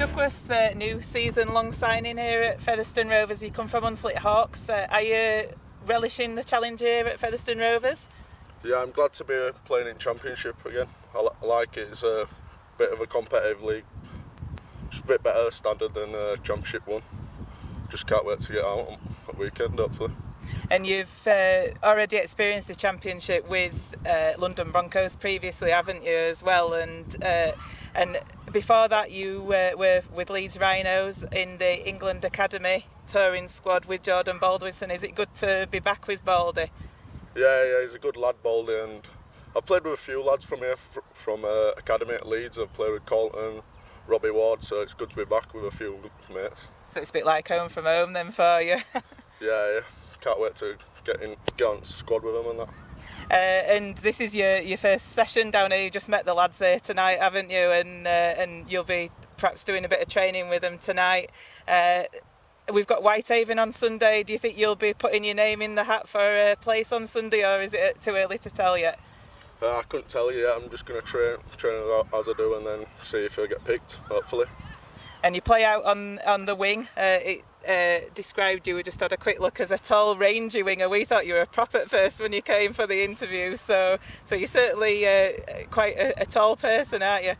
Duckworth, new season-long signing here at Featherstone Rovers. You come from Hunslet Hawks. Are you relishing the challenge here at Featherstone Rovers? Yeah, I'm glad to be playing in Championship again. I like it. It's a bit of a competitive league. Just a bit better standard than Championship one. Just can't wait to get out on the weekend, hopefully. And you've already experienced the Championship with London Broncos previously, haven't you, as well? And before that, you were with Leeds Rhinos in the England Academy touring squad with Jordan Baldwinson. Is it good to be back with Baldy? Yeah, he's a good lad, Baldy, and I've played with a few lads from here, from Academy at Leeds. I've played with Colton, Robbie Ward, so it's good to be back with a few good mates. So it's a bit like home from home then for you? Yeah. Can't wait to get on squad with them and that. And this is your first session down here. You just met the lads here tonight, haven't you? And you'll be perhaps doing a bit of training with them tonight. We've got Whitehaven on Sunday. Do you think you'll be putting your name in the hat for a place on Sunday, or is it too early to tell yet? I couldn't tell you yet. I'm just going to train as I do and then see if I get picked, hopefully. And you play out on the wing. It described you, we just had a quick look, as a tall, rangy winger. We thought you were a prop at first when you came for the interview, so you're certainly quite a tall person, aren't you?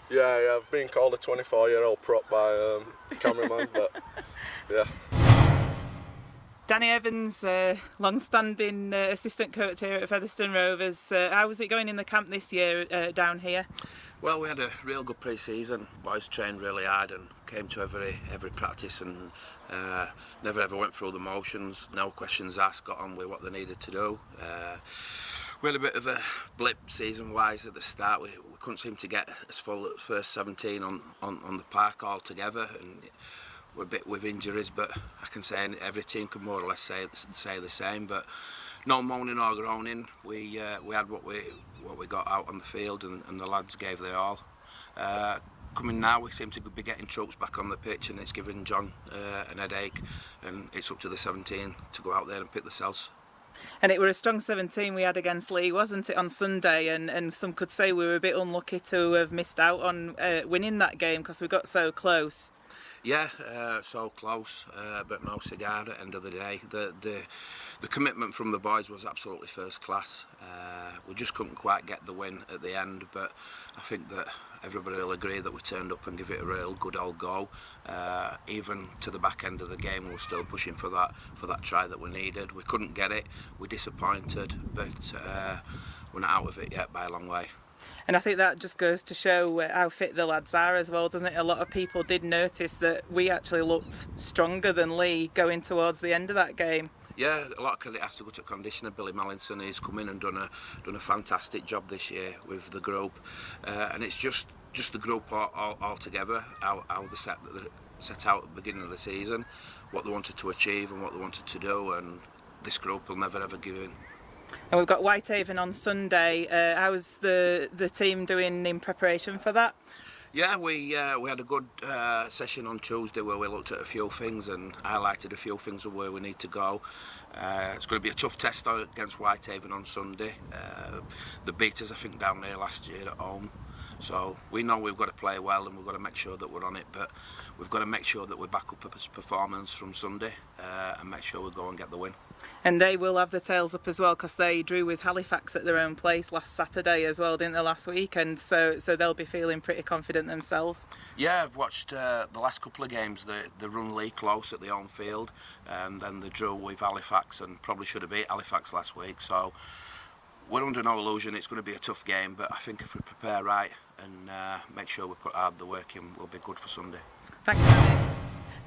Yeah, I've been called a 24-year-old prop by the cameraman, but yeah. Danny Evans, long-standing assistant coach here at Featherstone Rovers. How was it going in the camp this year down here? Well, we had a real good pre-season. Boys trained really hard and came to every practice and never ever went through the motions. No questions asked, got on with what they needed to do. We had a bit of a blip season-wise at the start. We couldn't seem to get as full at first 17 on the park altogether, and we're a bit with injuries, but I can say every team can more or less say the same. But no moaning or groaning. We had what we got out on the field, and the lads gave their all. Coming now, we seem to be getting troops back on the pitch, and it's giving John an headache, and it's up to the 17 to go out there and pick themselves. And it were a strong 17 we had against Lee, wasn't it, on Sunday? And some could say we were a bit unlucky to have missed out on winning that game because we got so close. Yeah, so close, but no cigar at the end of the day. The commitment from the boys was absolutely first class. We just couldn't quite get the win at the end, but I think that everybody will agree that we turned up and give it a real good old go. Even to the back end of the game, we were still pushing for that try that we needed. We couldn't get it. We're disappointed, but we're not out of it yet by a long way. And I think that just goes to show how fit the lads are as well, doesn't it? A lot of people did notice that we actually looked stronger than Lee going towards the end of that game. Yeah, a lot of credit has to go to conditioner Billy Mallinson. He's come in and done a fantastic job this year with the group, and it's just the group all together. How they set out at the beginning of the season, what they wanted to achieve and what they wanted to do, and this group will never ever give in. And we've got Whitehaven on Sunday. How's the team doing in preparation for that? Yeah, we had a good session on Tuesday where we looked at a few things and highlighted a few things of where we need to go. It's going to be a tough test against Whitehaven on Sunday. The beat us, I think, down there last year at home. So we know we've got to play well and we've got to make sure that we're on it, but we've got to make sure that we back up a performance from Sunday and make sure we go and get the win. And they will have the tails up as well because they drew with Halifax at their own place last Saturday as well, didn't they, last weekend? So they'll be feeling pretty confident themselves. Yeah, I've watched the last couple of games. They run Lee close at the home field, and then they drew with Halifax and probably should have beat Halifax last week. So we're under no illusion it's going to be a tough game, but I think if we prepare right and make sure we put hard the work in, we'll be good for Sunday. Thanks, Andy.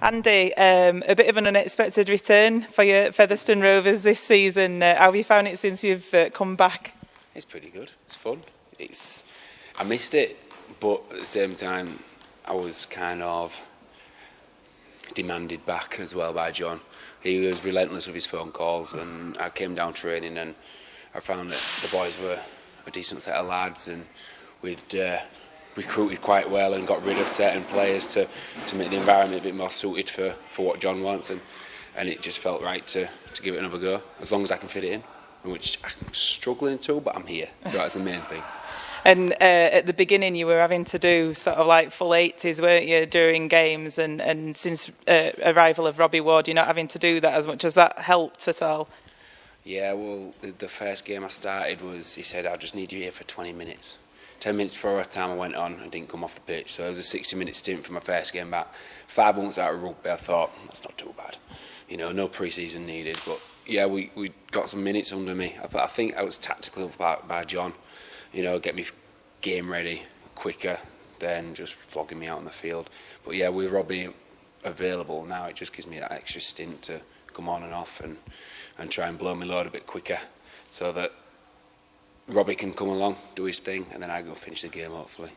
Andy, a bit of an unexpected return for your Featherstone Rovers this season. How have you found it since you've come back? It's pretty good. It's fun. I missed it, but at the same time, I was kind of demanded back as well by John. He was relentless with his phone calls, and I came down training and I found that the boys were a decent set of lads, and we'd recruited quite well and got rid of certain players to make the environment a bit more suited for what John wants, and it just felt right to give it another go, as long as I can fit it in, which I'm struggling to, but I'm here, so that's the main thing. And at the beginning, you were having to do sort of like full 80s, weren't you, during games? And since arrival of Robbie Ward, you're not having to do that as much. Has that helped at all? Yeah, well, the first game I started was, he said, "I'll just need you here for 20 minutes. 10 minutes before our time I went on and didn't come off the pitch. So it was a 60-minute stint for my first game back. 5 months out of rugby, I thought, that's not too bad. You know, no pre-season needed. But yeah, we got some minutes under me. I think I was tactical by John. You know, get me game ready quicker than just flogging me out on the field. But yeah, with Robbie available now, it just gives me that extra stint to come on and off and try and blow my load a bit quicker, so that Robbie can come along, do his thing, and then I go finish the game, hopefully.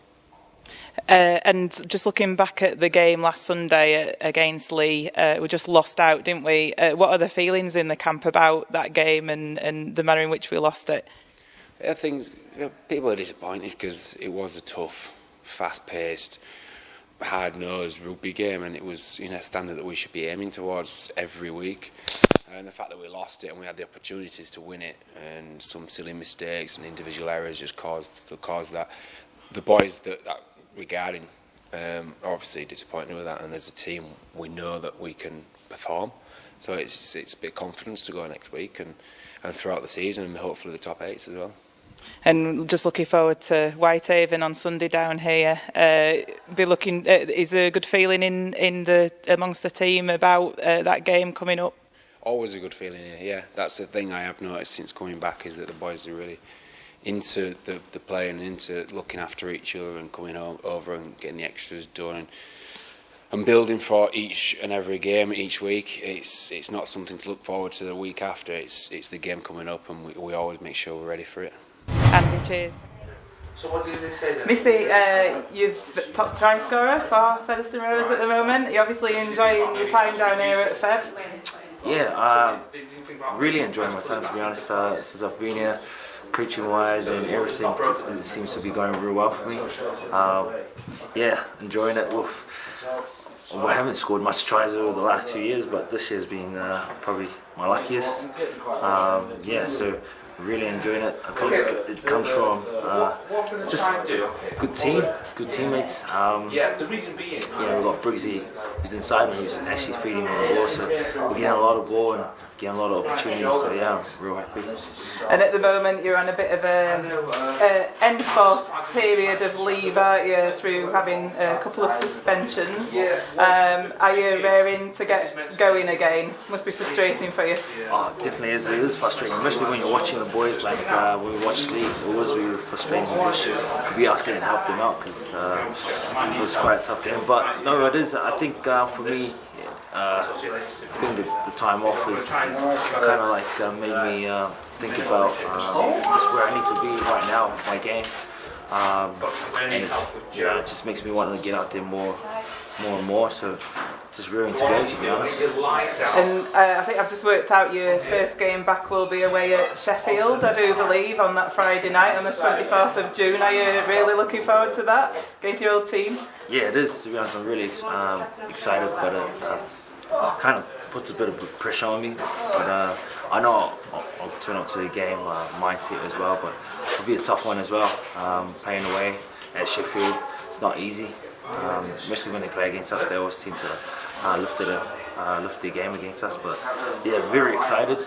And just looking back at the game last Sunday against Lee, we just lost out, didn't we? What are the feelings in the camp about that game and the manner in which we lost it? I think people are disappointed because it was a tough, fast-paced, hard-nosed rugby game, and it was, you know, a standard that we should be aiming towards every week. And the fact that we lost it and we had the opportunities to win it, and some silly mistakes and individual errors just caused that. The boys that we're guarding are obviously disappointed with that, and as a team we know that we can perform. So it's a bit of confidence to go next week and throughout the season, and hopefully the top 8s as well. And just looking forward to Whitehaven on Sunday down here. Is there a good feeling amongst the team about that game coming up? Always a good feeling here, yeah. That's the thing I have noticed since coming back, is that the boys are really into the play and into looking after each other and coming over and getting the extras done and building for each and every game each week. It's not something to look forward to the week after. It's the game coming up, and we always make sure we're ready for it. Andy, cheers. So what did they say then? Missy, you've top try scorer for Featherstone Rovers at the moment. You're obviously enjoying your time down here at Fev. Yeah, really enjoying my time, to be honest, since I've been here, coaching-wise and everything. It seems to be going real well for me. Yeah, enjoying it. We haven't scored much tries over the last 2 years, but this year's been probably my luckiest. Yeah, so really enjoying it. I think it comes from just good team, good teammates. You know, we've got Briggsy who's inside me, who's actually feeding me the ball, so we're getting a lot of ball and getting a lot of opportunities, so yeah, I'm real happy. And at the moment you're on a bit of an enforced period of leave, aren't you, through having a couple of suspensions. Are you raring to get going again? Must be frustrating for you. Oh, it definitely is. It is frustrating, especially when you're watching the boys. Like when we watched League, it was really frustrating to wish could be out there and help them out, because it was quite a tough game. But no, it is. I think for me, I think the time off is kind of like made me think about just where I need to be right now with my game, and it's, you know, it just makes me want to get out there more and more. So just rearing to go, to be honest. And I think I've just worked out your first game back will be away at Sheffield, I do believe, on that Friday night on the 24th of June. Are you really looking forward to that against your old team? Yeah, it is, to be honest. I'm really excited, but it kind of puts a bit of pressure on me. But I know I'll turn up to the game mindset as well, but it'll be a tough one as well. Playing away at Sheffield, it's not easy. Especially when they play against us, they always seem to lift the game against us. But yeah, very excited.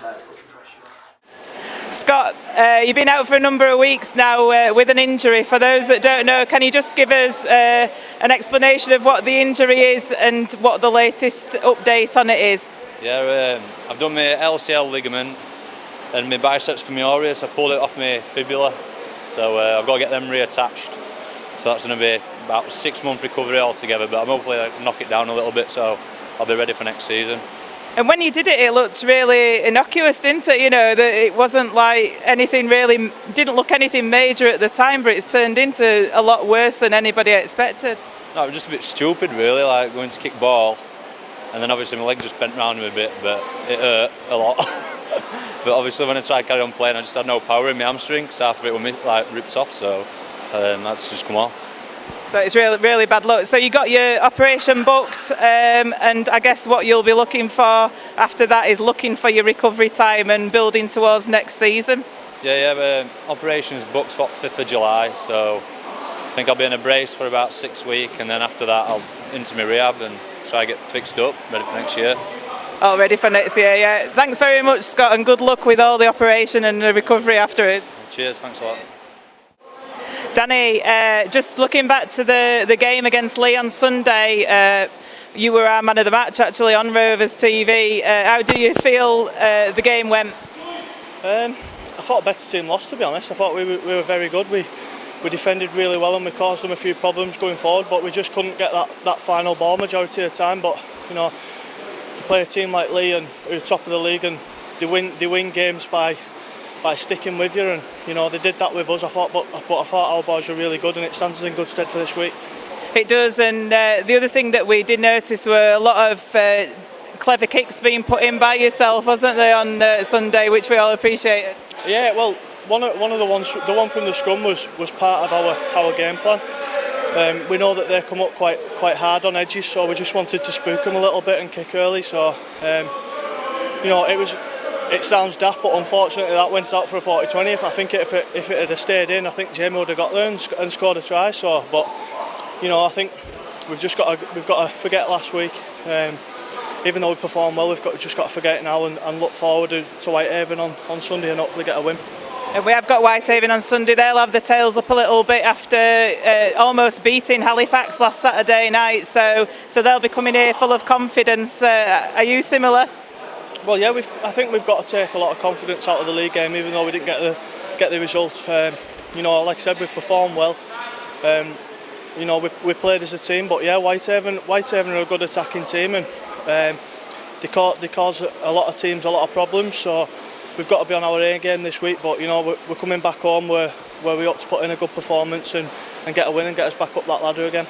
Scott, you've been out for a number of weeks now with an injury. For those that don't know, can you just give us an explanation of what the injury is and what the latest update on it is? Yeah, I've done my LCL ligament and my biceps femoris. I pulled it off my fibula, so I've got to get them reattached. So that's going to be about a 6-month recovery altogether, but I'm hopefully knock it down a little bit, so I'll be ready for next season. And when you did it, it looked really innocuous, didn't it? You know, that it wasn't like anything really, didn't look anything major at the time, but it's turned into a lot worse than anybody expected. No, it was just a bit stupid, really, like going to kick ball, and then obviously my leg just bent round a bit, but it hurt a lot. But obviously when I tried to carry on playing, I just had no power in my hamstring, so half of it was like ripped off, so that's just come off. So it's really, really bad luck. So you got your operation booked, and I guess what you'll be looking for after that is looking for your recovery time and building towards next season. Yeah. Operation's booked for 5th of July, so I think I'll be in a brace for about 6 weeks, and then after that I'll into my rehab and try to get fixed up, ready for next year. Oh, ready for next year, yeah. Thanks very much, Scott, and good luck with all the operation and the recovery after it. Cheers, thanks a lot. Danny, just looking back to the game against Lee on Sunday, you were our man of the match actually on Rovers TV. How do you feel the game went? I thought a better team lost, to be honest. I thought we were very good. We defended really well and we caused them a few problems going forward, but we just couldn't get that final ball majority of the time. But you know, you play a team like Lee and who're top of the league, and they win games by sticking with you, and you know they did that with us. I thought our boys were really good, and it stands us in good stead for this week. It does, and the other thing that we did notice were a lot of clever kicks being put in by yourself, wasn't they, on Sunday, which we all appreciated. Yeah, well, one of the ones, the one from the scrum was part of our game plan. We know that they come up quite hard on edges, so we just wanted to spook them a little bit and kick early. So you know, it sounds daft, but unfortunately that went out for a 40-20. I think if it had stayed in, I think Jamie would have got there and scored a try. So, but you know, I think we've got to forget last week. Even though we performed well, we've just got to forget it now and look forward to Whitehaven on Sunday and hopefully get a win. And we have got Whitehaven on Sunday. They'll have the tails up a little bit after almost beating Halifax last Saturday night. So they'll be coming here full of confidence. Are you similar? Well, yeah, I think we've got to take a lot of confidence out of the league game, even though we didn't get the result. You know, like I said, we performed well. You know, we played as a team, but yeah, Whitehaven are a good attacking team, and they cause a lot of teams a lot of problems. So we've got to be on our A game this week. But you know, we're coming back home where we ought to put in a good performance and get a win and get us back up that ladder again.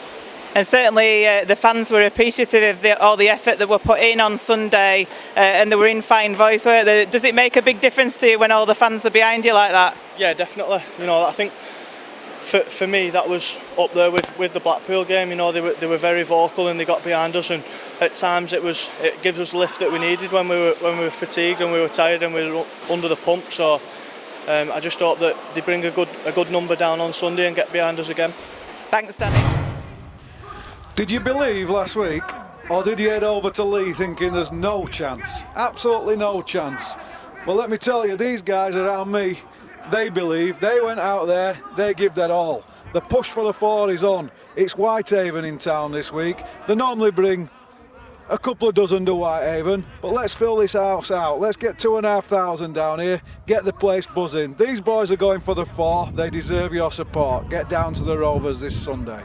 And certainly the fans were appreciative of all the effort that were put in on Sunday, and they were in fine voice, weren't they? Does it make a big difference to you when all the fans are behind you like that? Yeah, definitely. You know, I think for me that was up there with the Blackpool game. You know, they were very vocal and they got behind us, and at times it gives us the lift that we needed when we were fatigued and we were tired and we were under the pump. So I just hope that they bring a good number down on Sunday and get behind us again. Thanks, Danny. Did you believe last week, or did you head over to Lee thinking there's no chance? Absolutely no chance. Well, let me tell you, these guys around me, they believe. They went out there, they give their all. The push for the 4 is on. It's Whitehaven in town this week. They normally bring a couple of dozen to Whitehaven, but let's fill this house out. Let's get 2,500 down here, get the place buzzing. These boys are going for the 4. They deserve your support. Get down to the Rovers this Sunday.